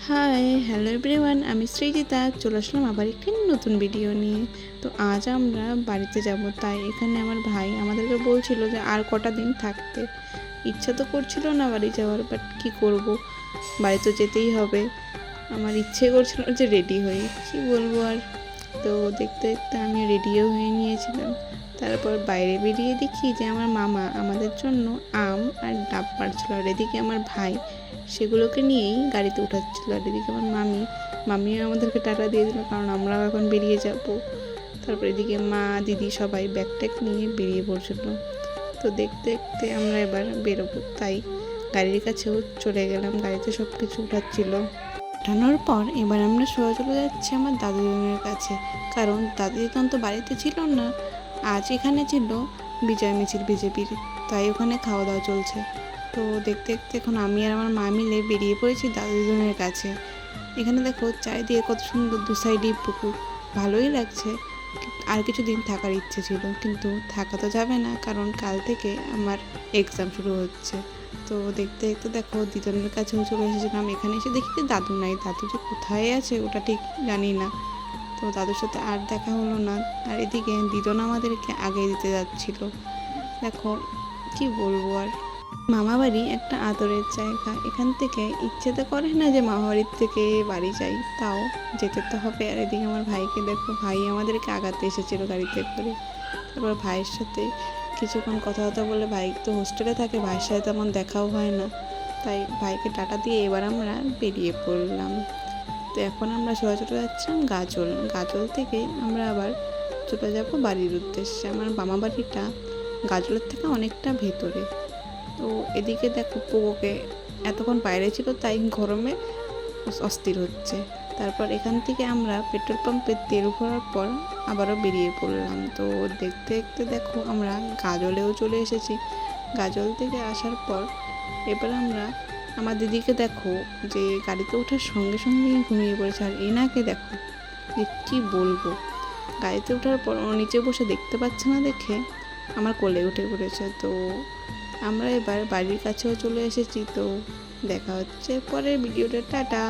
High, hello everyone, আমি সৃজিতা চলে আসলাম আবার একটি নতুন ভিডিও নিয়ে। তো আজ আমরা বাড়িতে যাব, তাই এখানে আমার ভাই আমাদেরকে বলছিল যে আর কটা দিন থাকতে। ইচ্ছা তো করছিল না বাড়ি যাওয়ার, বাট কী করব, বাড়ি তো যেতেই হবে। আমার ইচ্ছে করছিল যে রেডি হই, কী বলবো আর। তো দেখতে দেখতে আমি রেডিও হয়ে নিয়েছিলাম। তারপর বাইরে বেরিয়ে দেখি যে আমার মামা আমাদের জন্য আম আর ডাব পাড়ছিল, আর এদিকে আমার ভাই সেগুলোকে নিয়েই গাড়িতে উঠাচ্ছিল, আর এদিকে আমার মামিও আমাদেরকে টাটা দিয়ে দিল, কারণ আমরাও এখন বেরিয়ে যাব। তারপর এদিকে মা দিদি সবাই ব্যাগ ট্যাগ নিয়ে বেরিয়ে পড়ছিল। তো দেখতে দেখতে আমরা এবার বেরোবো, তাই গাড়ির কাছেও চলে গেলাম, গাড়িতে সব কিছু উঠাচ্ছিল। ওঠানোর পর এবার আমরা সোজা চলে যাচ্ছি আমার দাদুজনের কাছে, কারণ দাদুজন তো বাড়িতে ছিল না। আজ এখানে ছিল বিজয় মিছিল বিজেপির, তাই ওখানে খাওয়া দাওয়া চলছে। তো দেখতে দেখতে এখন আমি আর আমার মা মিলে বেরিয়ে পড়েছি দাদুজনের কাছে। এখানে দেখো চারিদিকে কত সুন্দর, দু সাইডেই পুকুর, ভালোই লাগছে। আর কিছুদিন থাকার ইচ্ছে ছিল, কিন্তু থাকা তো যাবে না, কারণ কাল থেকে আমার এক্সাম শুরু হচ্ছে। তো দেখতে দেখতে দেখো দিদনের কাছেও চলে এসেছিলাম। এখানে এসে দেখি যে দাদু নাই, দাদু যে কোথায় আছে ওটা ঠিক জানি না। তো দাদুর সাথে আর দেখা হলো না। আর এদিকে দিদন আমাদেরকে আগে দিতে যাচ্ছিল। দেখো কি বলবো আর, মামাবাড়ি একটা আদরের জায়গা। এখান থেকে ইচ্ছে তো করে না যে মামাবাড়ির থেকে বাড়ি যাই, তাও যেতে তো হবে। আর এদিকে আমার ভাইকে দেখো, ভাই আমাদেরকে আগাতে এসেছিল গাড়িতে করে। তারপর ভাইয়ের সাথে কিছুক্ষণ কথা বলে, ভাই তো হোস্টেলে থাকে, ভাইয়ের সাথে তেমন দেখাও হয় না, তাই ভাইকে টাটা দিয়ে এবার আমরা বেরিয়ে পড়লাম। তো এখন আমরা সোজা চলে যাচ্ছিলাম গাজল থেকে আমরা আবার চলে যাব বাড়ির উদ্দেশ্যে। আমার মামা বাড়িটা গাজলের থেকে অনেকটা ভেতরে। তো এদিকে দেখো পোকোকে এতক্ষণ বাইরে ছিল, তাই গরমে অস্থির হচ্ছে। তারপর এখান থেকে আমরা পেট্রোল পাম্পে তেল ভরার পর আবারও বেরিয়ে পড়লাম। তো দেখতে দেখতে দেখো আমরা গাজলেও চলে এসেছি। গাজল থেকে আসার পর এবার আমরা, আমার দিদিকে দেখো যে গাড়িতে ওঠার সঙ্গে সঙ্গে ঘুমিয়ে পড়েছে, আর এনাকে দেখো যে কী বলবো, গাড়িতে ওঠার পর ও নিচে বসে দেখতে পাচ্ছে না দেখে আমার কোলে উঠে পড়েছে। তো আমরা এবার বাড়ির কাছেও চলে এসেছি। তো দেখা হচ্ছে পরের ভিডিওটা, টাটা।